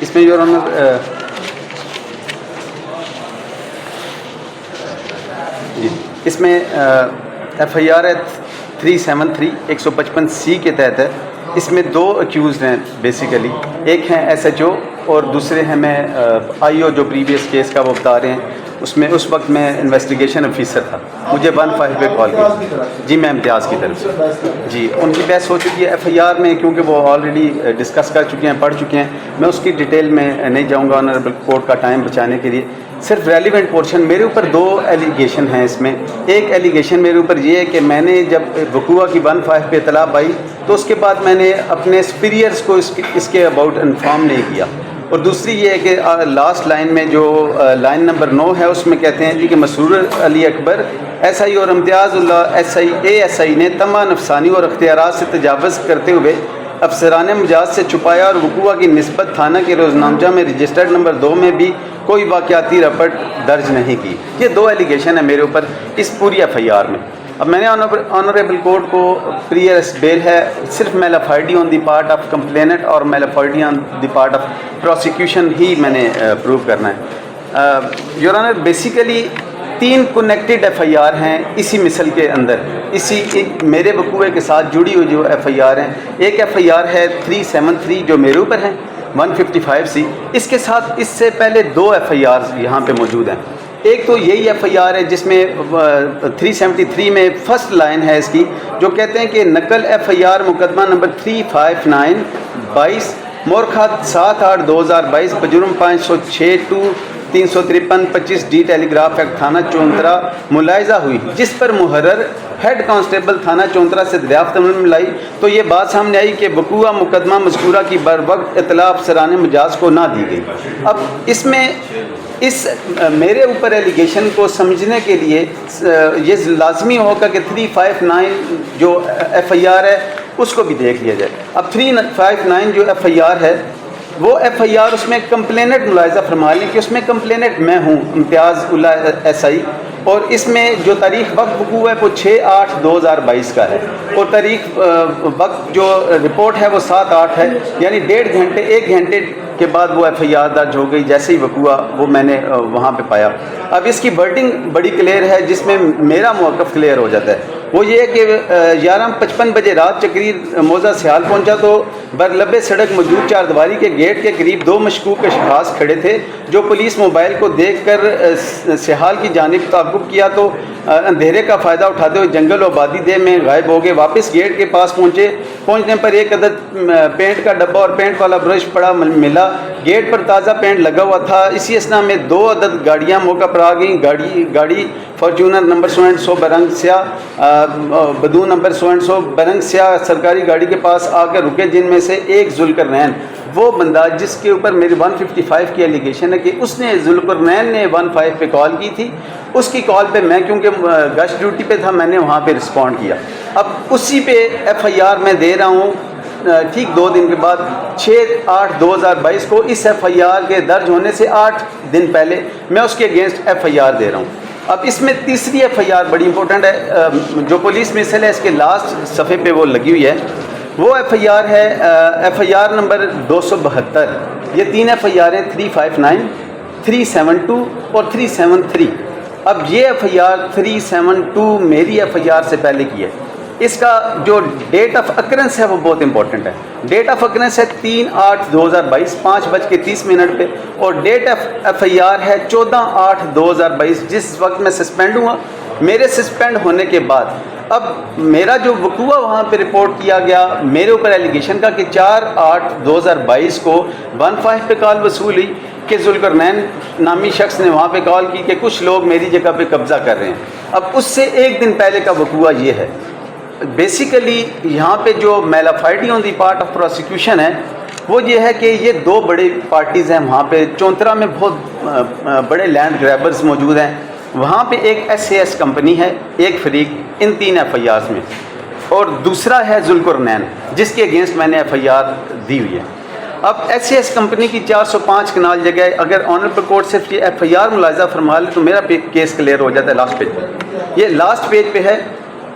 اس میں your owner جی اس میں F آئی آر ہے 373 155C کے تحت ہے. اس میں دو اکیوزڈ ہیں بیسیکلی, ایک ہیں ایس ایچ او اور دوسرے ہیں میں آئی او جو پریویس کیس کا وہ بتا رہے ہیں. اس میں اس وقت میں انویسٹیگیشن آفیسر تھا, مجھے 15 پہ کال کی. جی میں امتیاز کی طرف سے. جی ان کی بحث ہو چکی ہے ایف آئی آر میں, کیونکہ وہ آلریڈی ڈسکس کر چکے ہیں, پڑھ چکے ہیں. میں اس کی ڈیٹیل میں نہیں جاؤں گا آنریبل کورٹ کا ٹائم بچانے کے لیے. صرف ریلیونٹ پورشن میرے اوپر دو ایلیگیشن ہیں اس میں. ایک ایلیگیشن میرے اوپر یہ ہے کہ میں نے جب وقوع کی 15 پہ اطلاع پائی تو اس کے بعد میں نے اپنے سپیریئرس کو اس کے اباؤٹ انفارم نہیں کیا. اور دوسری یہ ہے کہ لاسٹ لائن میں جو لائن نمبر 9 ہے اس میں کہتے ہیں جی کہ مسرور علی اکبر ایس آئی اور امتیاز اللہ ایس آئی نے تمام نفسانی اور اختیارات سے تجاوز کرتے ہوئے افسران مجاز سے چھپایا اور وقوع کی نسبت تھانہ کے روزنامچہ میں رجسٹرڈ نمبر 2 میں بھی کوئی واقعاتی رپٹ درج نہیں کی. یہ دو ایلیگیشن ہے میرے اوپر اس پوری ایف آئی آر میں. اب میں نے آنریبل کورٹ کو پریئرس بیل ہے صرف mala fide on the part of complainant اور mala fide on the part of prosecution ہی میں نے پروو کرنا ہے. Your honour basically 3 connected FIR آئی آر ہیں اسی مثل کے اندر, اسی میرے وقوعے کے ساتھ جڑی ہوئی جو ایف آئی آر ہیں. ایک ایف آئی آر ہے 373 جو میرے اوپر ہیں 155C. اس کے ساتھ اس سے پہلے 2 ایف آئی آر یہاں پہ موجود ہیں. ایک تو یہی ایف آئی آر ہے جس میں 373 میں فرسٹ لائن ہے اس کی, جو کہتے ہیں کہ نقل ایف آئی آر مقدمہ نمبر 359/22 مورخہ 7/8/2022 بجرم 506/353/25 ڈی ٹیلی گراف ایکٹ تھانہ چونترا ملاحظہ ہوئی, جس پر محرر ہیڈ کانسٹیبل تھانہ چونترا سے دریافت ملائی تو یہ بات سامنے آئی کہ وقوع مقدمہ مذکورہ کی بر وقت اطلاع افسران مجاز کو نہ دی گئی. اب اس میں اس میرے اوپر ایلیگیشن کو سمجھنے کے لیے یہ لازمی ہوگا کہ 359 جو ایف آئی آر ہے اس کو بھی دیکھ لیا جائے. اب 359 جو ایف آئی آر ہے وہ ایف آئی آر اس میں کمپلیننٹ ملاحظہ فرما لیں کہ اس میں کمپلیننٹ میں ہوں امتیاز اللہ ایس آئی, اور اس میں جو تاریخ وقت وقوع ہے وہ 6/8/2022 کا ہے, اور تاریخ وقت جو رپورٹ ہے وہ 7/8 ہے, یعنی 1.5 گھنٹے کے بعد وہ ایف آئی آر درج ہو گئی جیسے ہی وقوع وہ میں نے وہاں پہ پایا. اب اس کی ورڈنگ بڑی کلیئر ہے جس میں میرا موقف کلیئر ہو جاتا ہے. وہ یہ ہے کہ 11:55 بجے رات چکریر موضع سیال پہنچا تو برلب سڑک موجود 4 دیواری کے گیٹ کے قریب 2 مشکوک اشخاص کھڑے تھے, جو پولیس موبائل کو دیکھ کر سیال کی جانب تعقب کیا تو اندھیرے کا فائدہ اٹھاتے ہوئے جنگل و آبادی دہ میں غائب ہو گئے. واپس گیٹ کے پاس پہنچنے پر ایک عدد پینٹ کا ڈبہ اور پینٹ والا برش پڑا ملا. گیٹ پر تازہ پینٹ لگا ہوا تھا. اسی اسنا میں 2 عدد گاڑیاں موقع پر آ گئیں. گاڑی فارچونر نمبر 100 برنگ سیاہ بدون نمبر 100 برنگ سیاہ سرکاری گاڑی کے پاس آ کر رکے, جن میں سے ایک ذوالقرنین وہ بندہ جس کے اوپر میری 155 کی ایلیگیشن ہے کہ اس نے ذوالقرنین نے 15 پہ کال کی تھی. اس کی کال پہ میں کیونکہ گشت ڈیوٹی پہ تھا میں نے وہاں پہ رسپونڈ کیا. اب اسی پہ ایف آئی آر میں دے رہا ہوں ٹھیک 2 دن کے بعد 6/8/2022 کو اس ایف آئی آر کے درج ہونے سے 8 دن پہلے میں اس کے اگینسٹ ایف آئی آر دے رہا ہوں. اب اس میں تیسری ایف آئی آر بڑی امپورٹنٹ ہے جو پولیس مسل ہے اس کے لاسٹ صفحے پہ وہ لگی ہوئی ہے. وہ ایف آئی آر ہے ایف آئی آر نمبر 272. یہ 3 ایف آئی آر ہیں 359 372 اور 373. اب یہ ایف آئی آر 372 میری ایف آئی آر سے پہلے کی ہے. اس کا جو ڈیٹ آف اکرنس ہے وہ بہت امپورٹنٹ ہے. ڈیٹ آف اکرنس ہے 3/8/2022 5:30 پہ, اور ڈیٹ آف ایف آئی آر ہے 14/8/2022 جس وقت میں سسپینڈ ہوا. میرے سسپینڈ ہونے کے بعد اب میرا جو وقوع وہاں پہ رپورٹ کیا گیا میرے اوپر ایلیگیشن کا کہ 4/8/2022 کو 15 پہ کال وصول ہوئی کہ ذوالقرنین نامی شخص نے وہاں پہ کال کی کہ کچھ لوگ میری جگہ پہ قبضہ کر رہے ہیں. اب اس سے 1 دن پہلے کا وقوع یہ ہے. بیسیکلی یہاں پہ جو میلافائڈی on the part of prosecution ہے وہ یہ ہے کہ یہ 2 بڑے پارٹیز ہیں وہاں پہ چونترا میں بہت بڑے لینڈ گریبرز موجود ہیں. وہاں پہ ایک ایس اے ایس کمپنی ہے, ایک فریق ان 3 ایف آئی آرز میں, اور دوسرا ہے ذوالقرنین جس کے اگینسٹ میں نے ایف آئی آر دی ہوئی ہے. اب ایس اے ایس کمپنی کی 405 کنال جگہ اگر آنریبل کورٹ صرف یہ ایف آئی آر ملاحظہ فرما لے تو میرا کیس کلیئر ہو جاتا ہے لاسٹ پیج پہ. یہ لاسٹ پیج پہ ہے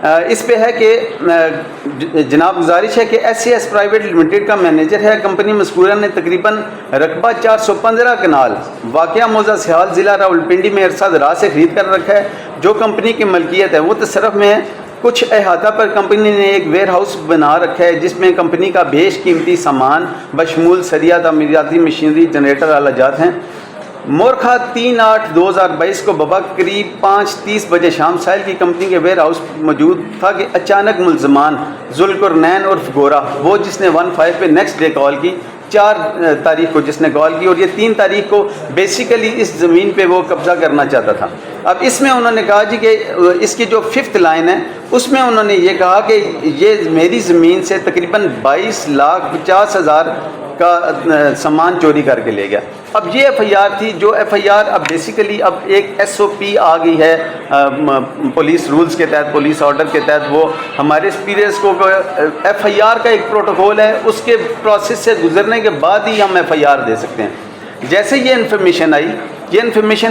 اس پہ ہے کہ جناب گزارش ہے کہ SCS پرائیویٹ لمیٹڈ کا مینیجر ہے کمپنی مذکورہ نے تقریباً رقبہ 415 کنال واقعہ موضع سیال ضلع راولپنڈی میں عرصہ دراز سے خرید کر رکھا ہے، جو کمپنی کی ملکیت ہے وہ تصرف میں ہے۔ کچھ احاطہ پر کمپنی نے ایک ویئر ہاؤس بنا رکھا ہے جس میں کمپنی کا بیش قیمتی سامان بشمول سریہ تعمیراتی مشینری جنریٹر آلہ جات ہیں۔ مورخہ 3/8/2022 کو بوقت قریب 5:30 بجے شام ساحل کی کمپنی کے ویئر ہاؤس موجود تھا کہ اچانک ملزمان ذوالقرنین عرف گورا، وہ جس نے 15 پہ نیکسٹ ڈے کال کی، 4 تاریخ کو جس نے کال کی، اور یہ 3 تاریخ کو بیسیکلی اس زمین پہ وہ قبضہ کرنا چاہتا تھا۔ اب اس میں انہوں نے کہا جی کہ اس کی جو 5th لائن ہے اس میں انہوں نے یہ کہا کہ یہ میری زمین سے تقریباً 22,50,000 کا سامان چوری کر کے لے گیا۔ اب یہ FIR تھی، جو FIR اب بیسیکلی اب ایک SOP آ گئی ہے پولیس رولز کے تحت، پولیس آرڈر کے تحت، وہ ہمارے سپیریئرز کو FIR کا ایک پروٹوکول ہے، اس کے پروسیس سے گزرنے کے بعد ہی ہم FIR دے سکتے ہیں۔ جیسے یہ انفارمیشن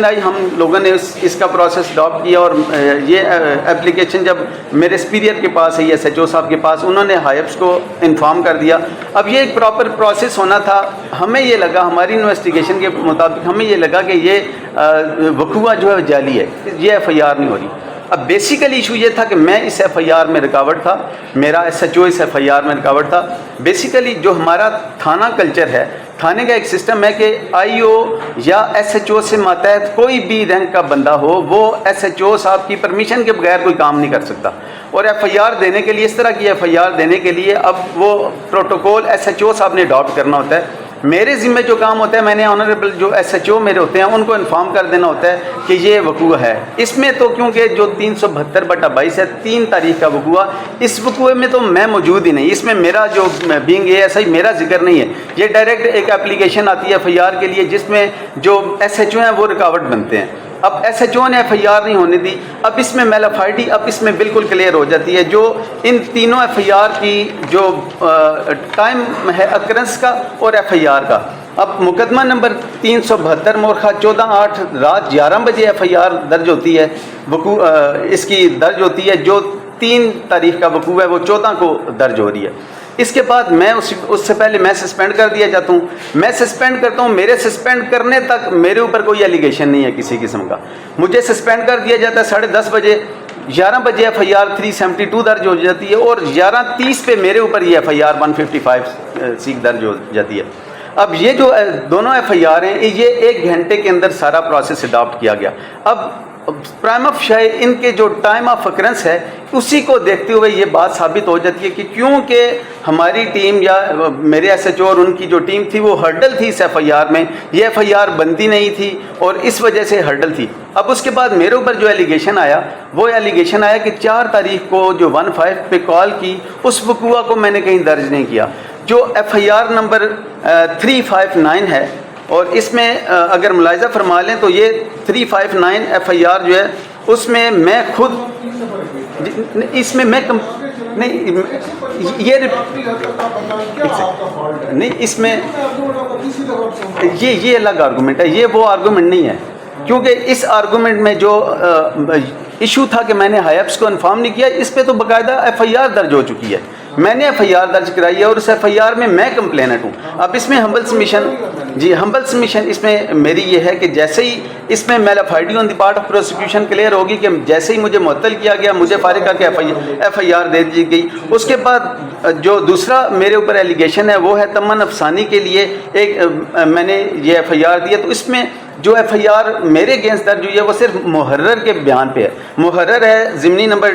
آئی ہم لوگوں نے اس کا پروسیس اڈاپٹ کیا، اور یہ اپلیکیشن جب میرے سپیریئر کے پاس ہے یا SHO صاحب کے پاس، انہوں نے ہائپس کو انفارم کر دیا۔ اب یہ ایک پراپر پروسیس ہونا تھا۔ ہمیں یہ لگا، ہماری انویسٹیگیشن کے مطابق ہمیں یہ لگا کہ یہ وقوع جو ہے جعلی ہے، یہ FIR نہیں ہو رہی۔ اب بیسیکلی ایشو یہ تھا کہ میں اس FIR میں رکاوٹ تھا، میرا SHO اس FIR میں رکاوٹ تھا۔ بیسیکلی جو ہمارا تھانہ کلچر ہے، تھانے کا ایک سسٹم ہے کہ IO یا SHO سے ماتحت کوئی بھی رینک کا بندہ ہو، وہ SHO صاحب کی پرمیشن کے بغیر کوئی کام نہیں کر سکتا۔ اور FIR دینے کے لیے، اس طرح کی FIR دینے کے لیے اب وہ پروٹوکول SHO صاحب نے اڈاپٹ کرنا ہوتا ہے۔ میرے ذمہ جو کام ہوتا ہے، میں نے آنریبل جو SHO میرے ہوتے ہیں ان کو انفارم کر دینا ہوتا ہے کہ یہ وقوع ہے۔ اس میں تو کیونکہ جو 372/22 ہے، 3 تاریخ کا وقوع، اس وقوع میں تو میں موجود ہی نہیں، اس میں میرا جو بینگ ASI میرا ذکر نہیں ہے۔ یہ ڈائریکٹ ایک اپلیکیشن آتی ہے FIR کے لیے جس میں جو SHO ہیں وہ رکاوٹ بنتے ہیں۔ اب SHO نے FIR نہیں ہونے دی، اب اس میں میلافائڈی اب اس میں بالکل کلیئر ہو جاتی ہے۔ جو ان تینوں FIR کی جو ٹائم ہے اکرنس کا اور FIR کا، اب مقدمہ نمبر 372 مورخہ 14/8 رات 11 بجے FIR درج ہوتی ہے، وقوع اس کی درج ہوتی ہے، جو 3 تاریخ کا وقوع ہے وہ 14 کو درج ہو رہی ہے۔ اس کے بعد میں اس سے پہلے میں سسپینڈ کر دیا جاتا ہوں، میں سسپینڈ کرتا ہوں، میرے سسپینڈ کرنے تک میرے اوپر کوئی ایلیگیشن نہیں ہے کسی قسم کا، مجھے سسپینڈ کر دیا جاتا ہے 10:30 بجے، 11 بجے FIR 372 درج ہو جاتی ہے، اور 11:30 پہ میرے اوپر یہ FIR 155 درج ہو جاتی ہے۔ اب یہ جو دونوں FIR ہیں، یہ 1 گھنٹے کے اندر سارا پروسیس اڈاپٹ کیا گیا۔ اب پرائم آف شے ان کے جو ٹائم آف اکرنس ہے، اسی کو دیکھتے ہوئے یہ بات ثابت ہو جاتی ہے کہ کیونکہ ہماری ٹیم یا میرے SHO اور ان کی جو ٹیم تھی وہ ہرڈل تھی اس FIR میں، یہ FIR بنتی نہیں تھی اور اس وجہ سے ہرڈل تھی۔ اب اس کے بعد میرے اوپر جو ایلیگیشن آیا، وہ ایلیگیشن آیا کہ 4 تاریخ کو جو 15 پہ کال کی، اس وقوع کو میں نے کہیں درج نہیں کیا۔ جو FIR نمبر 359 ہے، اور اس میں اگر ملاحظہ فرما لیں تو یہ 359 FIR جو ہے، اس میں میں خود اس میں میں نہیں اس میں یہ الگ آرگومنٹ ہے، یہ وہ آرگومنٹ نہیں ہے، کیونکہ اس آرگومنٹ میں جو ایشو تھا کہ میں نے ہائپس کو انفارم نہیں کیا، اس پہ تو باقاعدہ FIR درج ہو چکی ہے، میں نے FIR درج کرائی ہے اور اس FIR میں میں کمپلیننٹ ہوں۔ اب اس میں ہمبل سبمیشن اس میں میری یہ ہے کہ جیسے ہی اس میں mala fide on the part of prosecution clear ہوگی کہ جیسے ہی مجھے معطل کیا گیا، مجھے فارغ کر کے FIR دے دی گئی۔ اس کے بعد جو دوسرا میرے اوپر ایلیگیشن ہے وہ ہے تمن افسانی کے لیے ایک میں نے یہ FIR دیا، تو اس میں جو FIR میرے اگینسٹ درج ہوئی ہے وہ صرف محرر کے بیان پہ ہے، محرر ہے، ضمنی نمبر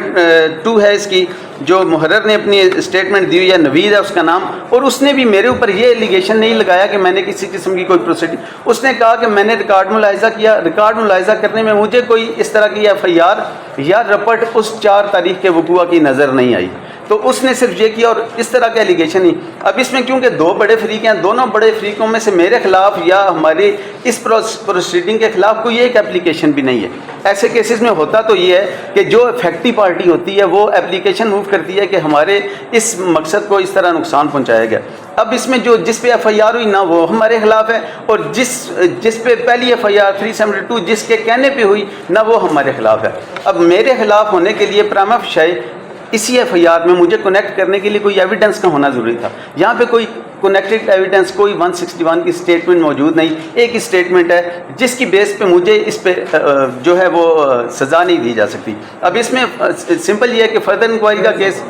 2 ہے اس کی، جو محرر نے اپنی اسٹیٹمنٹ دی ہوئی ہے، نوید ہے اس کا نام، اور اس نے بھی میرے اوپر یہ ایلیگیشن نہیں لگایا کہ میں نے کسی قسم کی کوئی پروسیڈنگ، اس نے کہا کہ میں نے ریکارڈ ملاحظہ کیا، ریکارڈ ملاحظہ کرنے میں مجھے کوئی اس طرح کی FIR یا رپٹ اس 4 تاریخ کے وقوع کی نظر نہیں آئی، تو اس نے صرف یہ کیا اور اس طرح کا ایلیگیشن ہی۔ اب اس میں کیونکہ 2 بڑے فریق ہیں، دونوں بڑے فریقوں میں سے میرے خلاف یا ہماری اس پروسیڈنگ کے خلاف کوئی ایک اپلیکیشن بھی نہیں ہے۔ ایسے کیسز میں ہوتا تو یہ ہے کہ جو افیکٹو پارٹی ہوتی ہے وہ اپلیکیشن موو کرتی ہے کہ ہمارے اس مقصد کو اس طرح نقصان پہنچایا گیا۔ اب اس میں جو جس پہ FIR ہوئی نہ وہ ہمارے خلاف ہے، اور جس پہ پہلی FIR 372 جس کے کہنے پہ ہوئی نہ وہ ہمارے خلاف ہے۔ اب میرے خلاف ہونے کے لیے پرائم آف شے اسی ایف آئی آر میں مجھے کنیکٹ کرنے کے لیے کوئی ایویڈنس کا ہونا ضروری تھا. یہاں پہ کوئی کنیکٹڈ ایویڈنس، کوئی 161 کی اسٹیٹمنٹ موجود نہیں. ایک اسٹیٹمنٹ ہے جس کی بیس پہ مجھے اس پہ جو ہے وہ سزا نہیں دی جا سکتی. اب اس میں سمپل یہ ہے کہ فردر انکوائری کا case.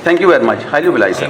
Thank you very much. Highly بلائی سر.